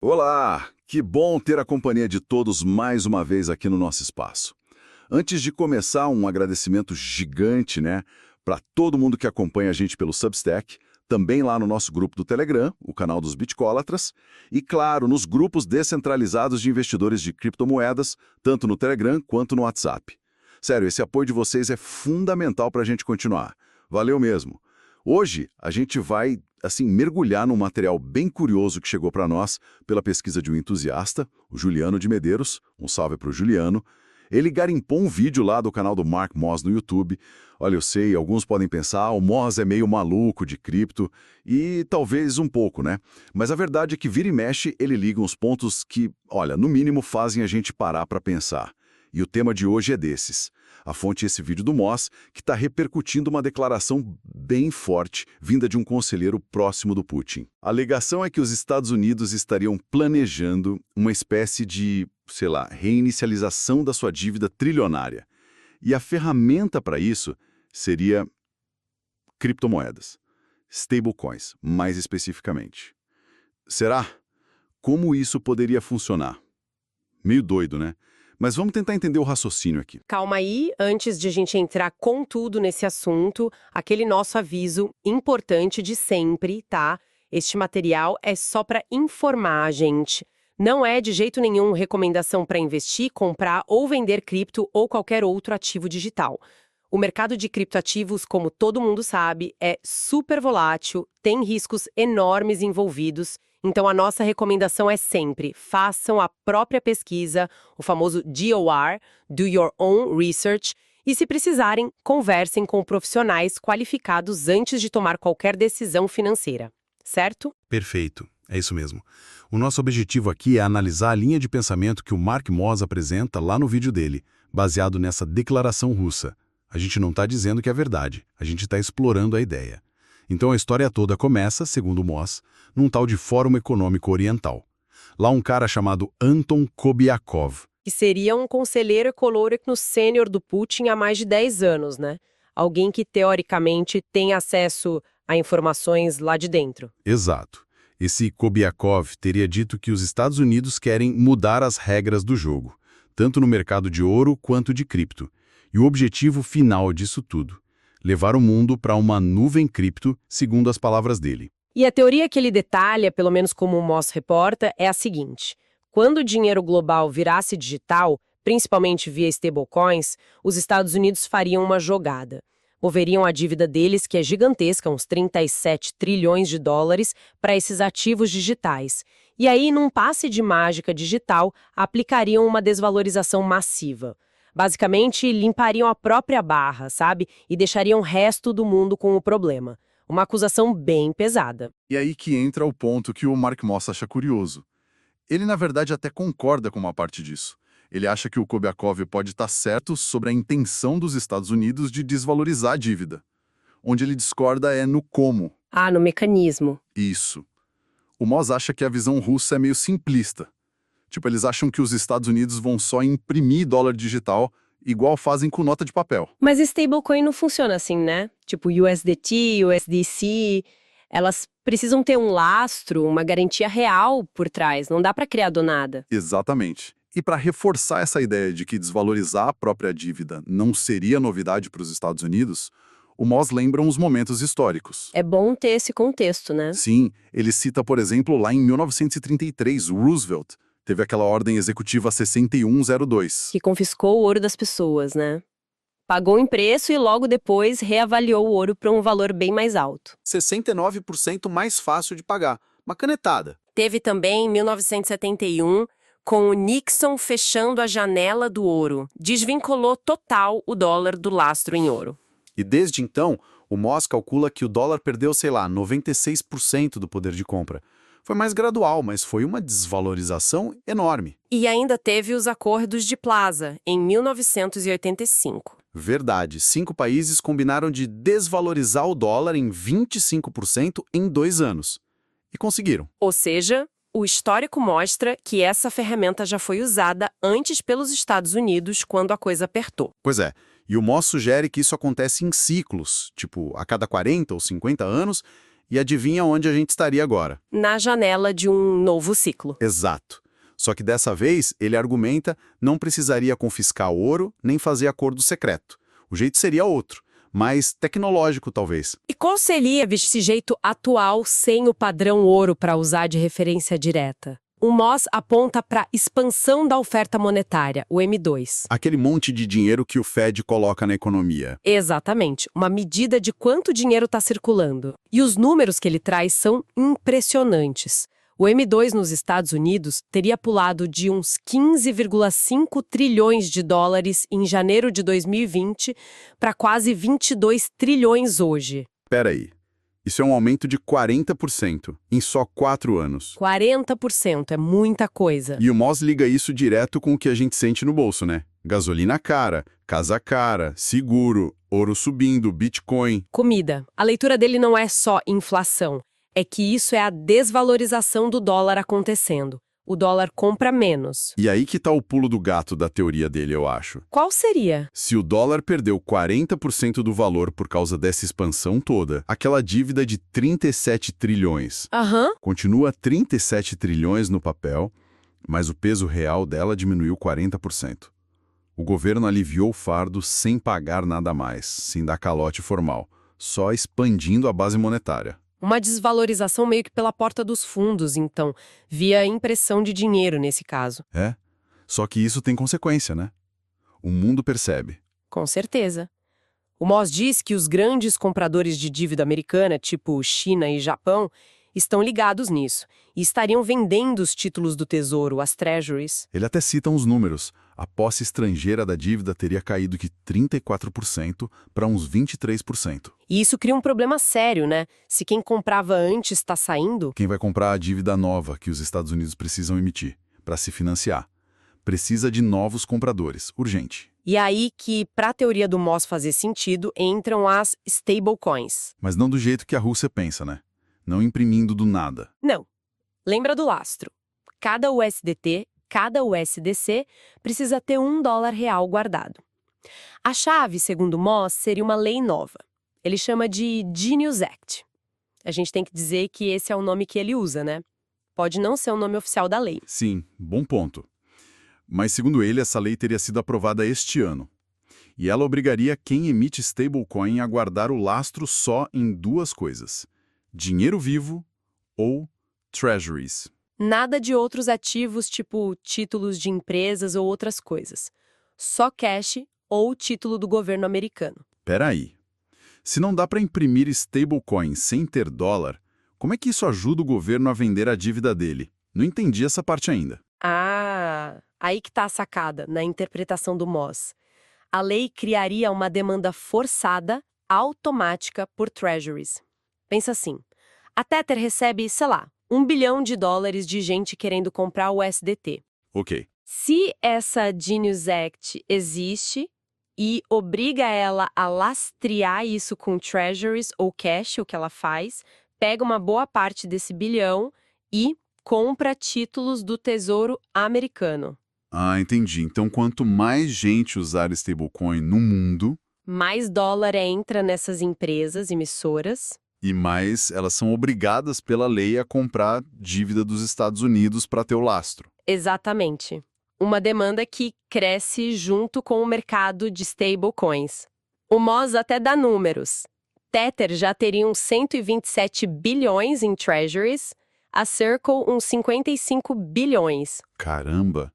Olá! Que bom ter a companhia de todos mais uma vez aqui no nosso espaço. Antes de começar, um agradecimento gigante, né, para todo mundo que acompanha a gente pelo Substack, também lá no nosso grupo do Telegram, o canal dos Bitcolatras, e claro, nos grupos descentralizados de investidores de criptomoedas, tanto no Telegram quanto no WhatsApp. Sério, esse apoio de vocês é fundamental para a gente continuar. Valeu mesmo! Hoje, a gente vai, assim, mergulhar num material bem curioso que chegou para nós pela pesquisa de um entusiasta, o Juliano de Medeiros. Um salve para o Juliano. Ele garimpou um vídeo lá do canal do Mark Moss no YouTube. Olha, eu sei, alguns podem pensar, o Moss é meio maluco de cripto, e talvez um pouco, né? Mas a verdade é que vira e mexe, ele liga uns pontos que, olha, no mínimo fazem a gente parar para pensar. E o tema de hoje é desses. A fonte é esse vídeo do Moss, que está repercutindo uma declaração bem forte, vinda de um conselheiro próximo do Putin. A alegação é que os Estados Unidos estariam planejando uma espécie de, sei lá, reinicialização da sua dívida trilionária. E a ferramenta para isso seria criptomoedas. Stablecoins, mais especificamente. Será? Como isso poderia funcionar? Meio doido, né? Mas vamos tentar entender o raciocínio aqui. Calma aí, antes de a gente entrar com tudo nesse assunto, aquele nosso aviso importante de sempre, tá? Este material é só para informar a gente. Não é de jeito nenhum recomendação para investir, comprar ou vender cripto ou qualquer outro ativo digital. O mercado de criptoativos, como todo mundo sabe, é super volátil, tem riscos enormes envolvidos. Então, a nossa recomendação é sempre: façam a própria pesquisa, o famoso DOR, Do Your Own Research, e se precisarem, conversem com profissionais qualificados antes de tomar qualquer decisão financeira. Certo? Perfeito, é isso mesmo. O nosso objetivo aqui é analisar a linha de pensamento que o Mark Moss apresenta lá no vídeo dele, baseado nessa declaração russa. A gente não está dizendo que é verdade, a gente está explorando a ideia. Então a história toda começa, segundo o Moss, num tal de Fórum Econômico Oriental. Lá um cara chamado Anton Kobiakov. Que seria um conselheiro econômico sênior do Putin há mais de 10 anos, né? Alguém que, teoricamente, tem acesso a informações lá de dentro. Exato. Esse Kobiakov teria dito que os Estados Unidos querem mudar as regras do jogo, tanto no mercado de ouro quanto de cripto. E o objetivo final disso tudo: levar o mundo para uma nuvem cripto, segundo as palavras dele. E a teoria que ele detalha, pelo menos como o Moss reporta, é a seguinte: quando o dinheiro global virasse digital, principalmente via stablecoins, os Estados Unidos fariam uma jogada. Moveriam a dívida deles, que é gigantesca, uns 37 trilhões de dólares, para esses ativos digitais. E aí, num passe de mágica digital, aplicariam uma desvalorização massiva. Basicamente, limpariam a própria barra, sabe? E deixariam o resto do mundo com o problema. Uma acusação bem pesada. E aí que entra o ponto que o Mark Moss acha curioso. Ele, na verdade, até concorda com uma parte disso. Ele acha que o Kobiakov pode estar certo sobre a intenção dos Estados Unidos de desvalorizar a dívida. Onde ele discorda é no como. Ah, no mecanismo. Isso. O Moss acha que a visão russa é meio simplista. Tipo, eles acham que os Estados Unidos vão só imprimir dólar digital, igual fazem com nota de papel. Mas stablecoin não funciona assim, né? Tipo USDT, USDC, elas precisam ter um lastro, uma garantia real por trás, não dá para criar do nada. Exatamente. E para reforçar essa ideia de que desvalorizar a própria dívida não seria novidade para os Estados Unidos, o Moss lembra uns momentos históricos. É bom ter esse contexto, né? Sim, ele cita, por exemplo, lá em 1933, o Roosevelt teve aquela ordem executiva 6102. Que confiscou o ouro das pessoas, né? Pagou em preço e logo depois reavaliou o ouro para um valor bem mais alto. 69% mais fácil de pagar. Uma canetada. Teve também em 1971, com o Nixon fechando a janela do ouro. Desvinculou total o dólar do lastro em ouro. E desde então, o Moss calcula que o dólar perdeu, sei lá, 96% do poder de compra. Foi mais gradual, mas foi uma desvalorização enorme. E ainda teve os acordos de Plaza, em 1985. Verdade, 5 países combinaram de desvalorizar o dólar em 25% em 2 anos. E conseguiram. Ou seja, o histórico mostra que essa ferramenta já foi usada antes pelos Estados Unidos quando a coisa apertou. Pois é, e o Moss sugere que isso acontece em ciclos, tipo a cada 40 ou 50 anos, E adivinha onde a gente estaria agora? Na janela de um novo ciclo. Exato. Só que dessa vez, ele argumenta, não precisaria confiscar ouro nem fazer acordo secreto. O jeito seria outro, mais tecnológico talvez. E qual seria esse jeito atual sem o padrão ouro para usar de referência direta? O Moss aponta para expansão da oferta monetária, o M2. Aquele monte de dinheiro que o Fed coloca na economia. Exatamente, uma medida de quanto dinheiro está circulando. E os números que ele traz são impressionantes. O M2 nos Estados Unidos teria pulado de uns 15,5 trilhões de dólares em janeiro de 2020 para quase 22 trilhões hoje. Pera aí, isso é um aumento de 40% em só 4 anos. 40% é muita coisa. E o Moss liga isso direto com o que a gente sente no bolso, né? Gasolina cara, casa cara, seguro, ouro subindo, Bitcoin. Comida. A leitura dele não é só inflação. É que isso é a desvalorização do dólar acontecendo. O dólar compra menos. E aí que tá o pulo do gato da teoria dele, eu acho. Qual seria? Se o dólar perdeu 40% do valor por causa dessa expansão toda, aquela dívida de 37 trilhões continua 37 trilhões no papel, mas o peso real dela diminuiu 40%. O governo aliviou o fardo sem pagar nada mais, sem dar calote formal, só expandindo a base monetária. Uma desvalorização meio que pela porta dos fundos, então, via impressão de dinheiro nesse caso. É, só que isso tem consequência, né? O mundo percebe. Com certeza. O Moss diz que os grandes compradores de dívida americana, tipo China e Japão, estão ligados nisso e estariam vendendo os títulos do Tesouro, as Treasuries. Ele até cita uns números. A posse estrangeira da dívida teria caído de 34% para uns 23%. E isso cria um problema sério, né? Se quem comprava antes está saindo... Quem vai comprar a dívida nova que os Estados Unidos precisam emitir para se financiar? Precisa de novos compradores, urgente. E aí que, para a teoria do Moss fazer sentido, entram as stablecoins. Mas não do jeito que a Rússia pensa, né? Não imprimindo do nada. Não. Lembra do lastro. Cada USDT, cada USDC, precisa ter $1 real guardado. A chave, segundo Moss, seria uma lei nova. Ele chama de Genius Act. A gente tem que dizer que esse é o nome que ele usa, né? Pode não ser o nome oficial da lei. Sim, bom ponto. Mas, segundo ele, essa lei teria sido aprovada este ano. E ela obrigaria quem emite stablecoin a guardar o lastro só em 2 coisas: dinheiro vivo ou treasuries. Nada de outros ativos, tipo títulos de empresas ou outras coisas. Só cash ou título do governo americano. Peraí. Se não dá para imprimir stablecoin sem ter dólar, como é que isso ajuda o governo a vender a dívida dele? Não entendi essa parte ainda. Ah, aí que tá a sacada, na interpretação do Moss. A lei criaria uma demanda forçada, automática, por treasuries. Pensa assim, a Tether recebe, sei lá, $1 bilhão de gente querendo comprar o USDT. Ok. Se essa Genius Act existe e obriga ela a lastrear isso com treasuries ou cash, o que ela faz, pega uma boa parte desse bilhão e compra títulos do Tesouro americano. Ah, entendi. Então, quanto mais gente usar stablecoin no mundo, Mais dólar entra nessas empresas emissoras. e mais elas são obrigadas pela lei a comprar dívida dos Estados Unidos para ter o lastro. Exatamente. Uma demanda que cresce junto com o mercado de stablecoins. O Moss até dá números. Tether já teria uns 127 bilhões em treasuries, a Circle uns 55 bilhões. Caramba!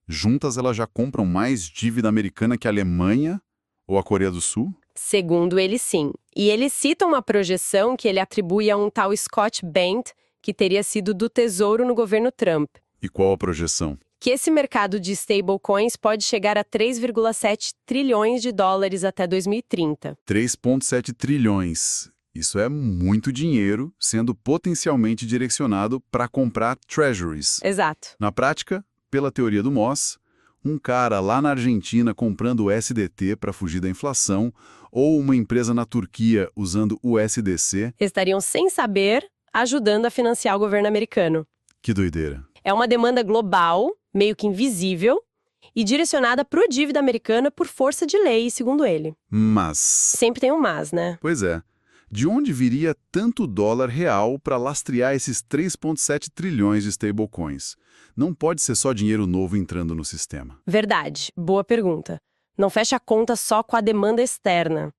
Juntas elas já compram mais dívida americana que a Alemanha ou a Coreia do Sul? Segundo ele, sim. E ele cita uma projeção que ele atribui a um tal Scott Bent, que teria sido do Tesouro no governo Trump. E qual a projeção? Que esse mercado de stablecoins pode chegar a 3,7 trilhões de dólares até 2030. 3,7 trilhões. Isso é muito dinheiro sendo potencialmente direcionado para comprar treasuries. Exato. Na prática, pela teoria do Moss, um cara lá na Argentina comprando USDT para fugir da inflação, ou uma empresa na Turquia usando USDC. Estariam sem saber, ajudando a financiar o governo americano. Que doideira. É uma demanda global, meio que invisível, e direcionada para a dívida americana por força de lei, segundo ele. Mas... Sempre tem um mas, né? Pois é. De onde viria tanto dólar real para lastrear esses 3,7 trilhões de stablecoins? Não pode ser só dinheiro novo entrando no sistema. Verdade, boa pergunta. Não fecha a conta só com a demanda externa.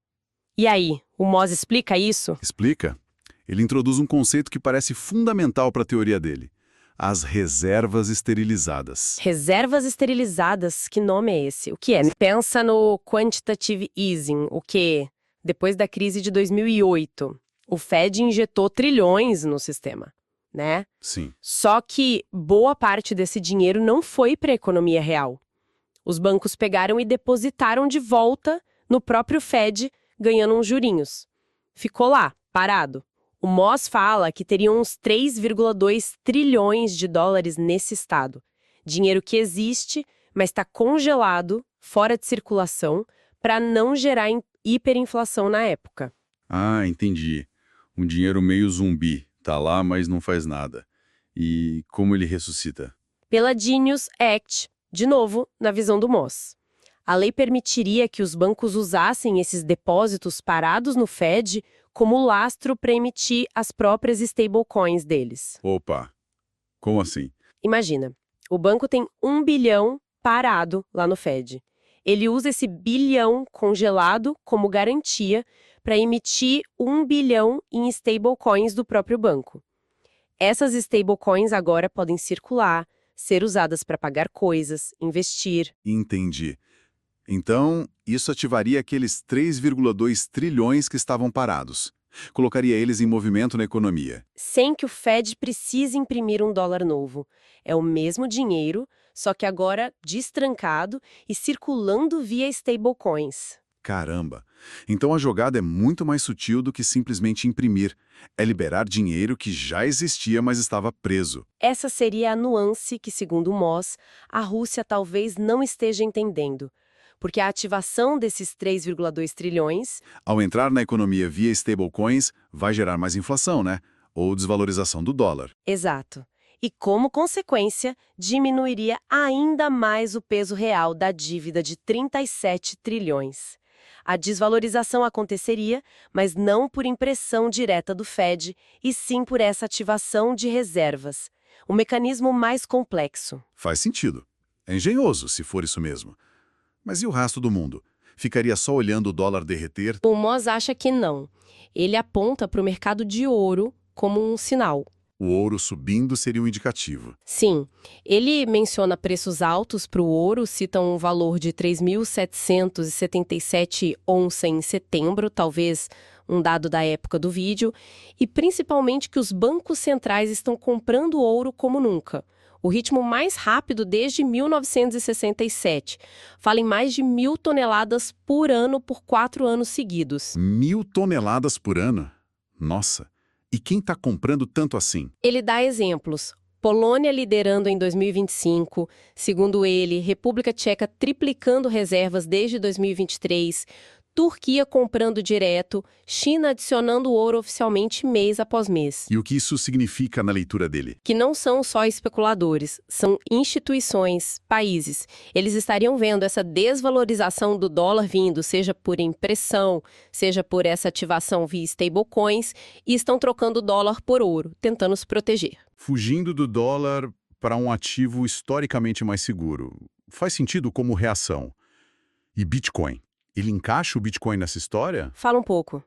E aí, o Moz explica isso? Explica? Ele introduz um conceito que parece fundamental para a teoria dele. As reservas esterilizadas. Reservas esterilizadas, que nome é esse? O que é? Pensa no quantitative easing, o quê? Depois da crise de 2008, o Fed injetou trilhões no sistema, né? Sim. Só que boa parte desse dinheiro não foi para a economia real. Os bancos pegaram e depositaram de volta no próprio Fed, ganhando uns jurinhos. Ficou lá, parado. O Moz fala que teria uns 3,2 trilhões de dólares nesse estado. Dinheiro que existe, mas está congelado, fora de circulação, para não gerar hiperinflação na época. Ah, entendi. Um dinheiro meio zumbi. Tá lá, mas não faz nada. E como ele ressuscita? Pela Genius Act, de novo, na visão do Moz. A lei permitiria que os bancos usassem esses depósitos parados no Fed como lastro para emitir as próprias stablecoins deles. Opa, como assim? Imagina, o banco tem 1 bilhão parado lá no Fed. Ele usa esse bilhão congelado como garantia para emitir 1 bilhão em stablecoins do próprio banco. Essas stablecoins agora podem circular, ser usadas para pagar coisas, investir. Entendi. Então, isso ativaria aqueles 3,2 trilhões que estavam parados. Colocaria eles em movimento na economia. Sem que o Fed precise imprimir um dólar novo. É o mesmo dinheiro, só que agora destrancado e circulando via stablecoins. Caramba! Então a jogada é muito mais sutil do que simplesmente imprimir. É liberar dinheiro que já existia, mas estava preso. Essa seria a nuance que, segundo o Moz, a Rússia talvez não esteja entendendo. Porque a ativação desses 3,2 trilhões... Ao entrar na economia via stablecoins, vai gerar mais inflação, né? Ou desvalorização do dólar. Exato. E, como consequência, diminuiria ainda mais o peso real da dívida de 37 trilhões. A desvalorização aconteceria, mas não por impressão direta do Fed, e sim por essa ativação de reservas. Um mecanismo mais complexo. Faz sentido. É engenhoso, se for isso mesmo. Mas e o resto do mundo? Ficaria só olhando o dólar derreter? O Moz acha que não. Ele aponta para o mercado de ouro como um sinal. O ouro subindo seria um indicativo. Sim, ele menciona preços altos para o ouro, cita um valor de 3.777 onça em setembro, talvez um dado da época do vídeo, e principalmente que os bancos centrais estão comprando ouro como nunca. O ritmo mais rápido desde 1967. Fala em mais de 1.000 toneladas por ano por 4 anos seguidos. 1.000 toneladas por ano? Nossa! E quem está comprando tanto assim? Ele dá exemplos. Polônia liderando em 2025, segundo ele, República Tcheca triplicando reservas desde 2023, Turquia comprando direto, China adicionando ouro oficialmente mês após mês. E o que isso significa na leitura dele? Que não são só especuladores, são instituições, países. Eles estariam vendo essa desvalorização do dólar vindo, seja por impressão, seja por essa ativação via stablecoins, e estão trocando dólar por ouro, tentando se proteger. Fugindo do dólar para um ativo historicamente mais seguro. Faz sentido como reação. E Bitcoin? Ele encaixa o Bitcoin nessa história? Fala um pouco.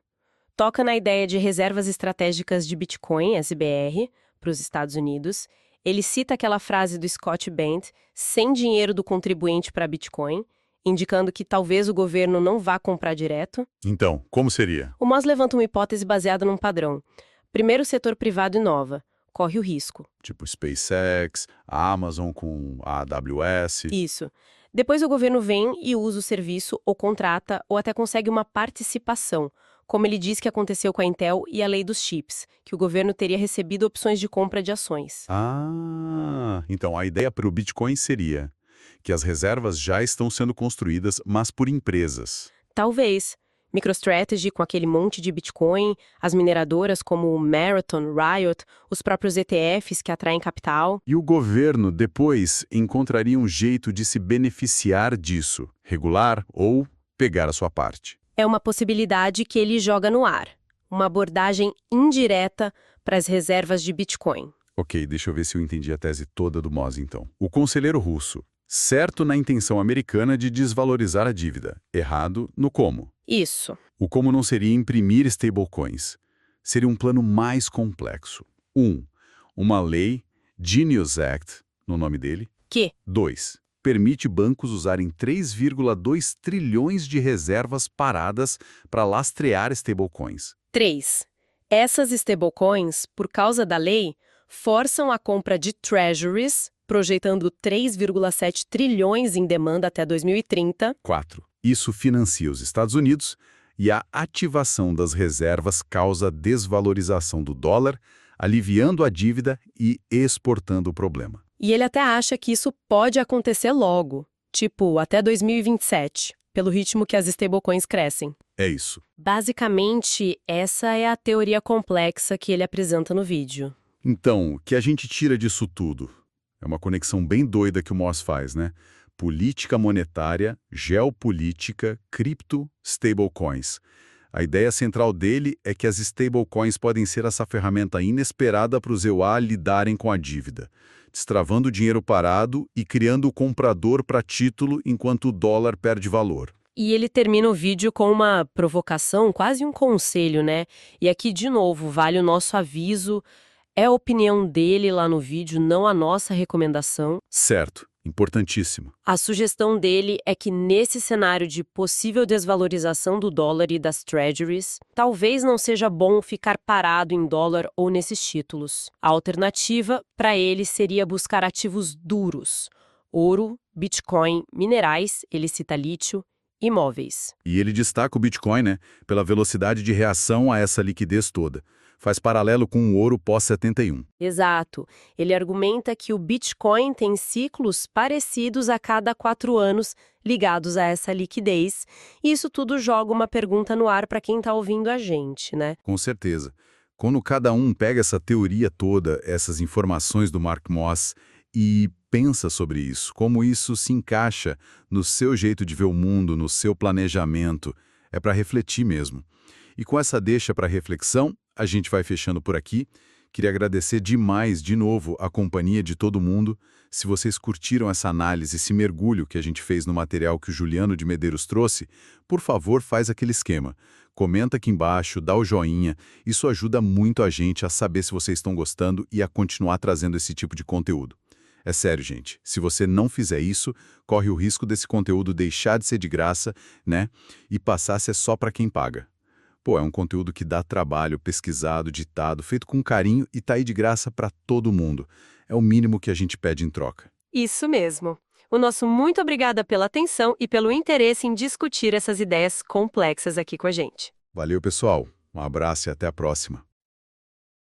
Toca na ideia de reservas estratégicas de Bitcoin, SBR, para os Estados Unidos. Ele cita aquela frase do Scott Bent, sem dinheiro do contribuinte para Bitcoin, indicando que talvez o governo não vá comprar direto. Então, como seria? O Moz levanta uma hipótese baseada num padrão. Primeiro, o setor privado inova, corre o risco. Tipo SpaceX, a Amazon com a AWS. Isso. Depois o governo vem e usa o serviço, ou contrata, ou até consegue uma participação, como ele diz que aconteceu com a Intel e a lei dos chips, que o governo teria recebido opções de compra de ações. Ah, então a ideia para o Bitcoin seria que as reservas já estão sendo construídas, mas por empresas. Talvez. MicroStrategy com aquele monte de Bitcoin, as mineradoras como o Marathon, Riot, os próprios ETFs que atraem capital. E o governo, depois, encontraria um jeito de se beneficiar disso, regular ou pegar a sua parte. É uma possibilidade que ele joga no ar. uma abordagem indireta para as reservas de Bitcoin. Ok, deixa eu ver se eu entendi a tese toda do Moz, então. O conselheiro russo, certo na intenção americana de desvalorizar a dívida, errado no como. Isso. O como não seria imprimir stablecoins. Seria um plano mais complexo. 1. Uma lei, Genius Act, no nome dele. Que? 2. Permite bancos usarem 3,2 trilhões de reservas paradas para lastrear stablecoins. 3. Essas stablecoins, por causa da lei, forçam a compra de treasuries, projetando 3,7 trilhões em demanda até 2030. 4. Isso financia os Estados Unidos e a ativação das reservas causa desvalorização do dólar, aliviando a dívida e exportando o problema. E ele até acha que isso pode acontecer logo, tipo até 2027, pelo ritmo que as stablecoins crescem. É isso. Basicamente, essa é a teoria complexa que ele apresenta no vídeo. Então, o que a gente tira disso tudo? É uma conexão bem doida que o Moss faz, né? Política monetária, geopolítica, cripto, stablecoins. A ideia central dele é que as stablecoins podem ser essa ferramenta inesperada para os EUA lidarem com a dívida, destravando o dinheiro parado e criando o comprador para título enquanto o dólar perde valor. E ele termina o vídeo com uma provocação, quase um conselho, né? E aqui, de novo, vale o nosso aviso. É a opinião dele lá no vídeo, não a nossa recomendação. Certo, importantíssimo. A sugestão dele é que nesse cenário de possível desvalorização do dólar e das treasuries, talvez não seja bom ficar parado em dólar ou nesses títulos. A alternativa, para ele, seria buscar ativos duros. Ouro, Bitcoin, minerais, ele cita lítio, imóveis. E ele destaca o Bitcoin, né, pela velocidade de reação a essa liquidez toda. Faz paralelo com o ouro pós-71. Exato. Ele argumenta que o Bitcoin tem ciclos parecidos a cada 4 anos ligados a essa liquidez. E isso tudo joga uma pergunta no ar para quem está ouvindo a gente, né? Com certeza. Quando cada um pega essa teoria toda, essas informações do Mark Moss e pensa sobre isso, como isso se encaixa no seu jeito de ver o mundo, no seu planejamento, é para refletir mesmo. E com essa deixa para reflexão, a gente vai fechando por aqui. Queria agradecer demais, de novo, a companhia de todo mundo. Se vocês curtiram essa análise, esse mergulho que a gente fez no material que o Juliano de Medeiros trouxe, por favor, faz aquele esquema. Comenta aqui embaixo, dá o joinha. Isso ajuda muito a gente a saber se vocês estão gostando e a continuar trazendo esse tipo de conteúdo. É sério, gente. Se você não fizer isso, corre o risco desse conteúdo deixar de ser de graça, né? E passar a ser só para quem paga. Pô, é um conteúdo que dá trabalho, pesquisado, ditado, feito com carinho e tá aí de graça para todo mundo. É o mínimo que a gente pede em troca. Isso mesmo. O nosso muito obrigada pela atenção e pelo interesse em discutir essas ideias complexas aqui com a gente. Valeu, pessoal. Um abraço e até a próxima.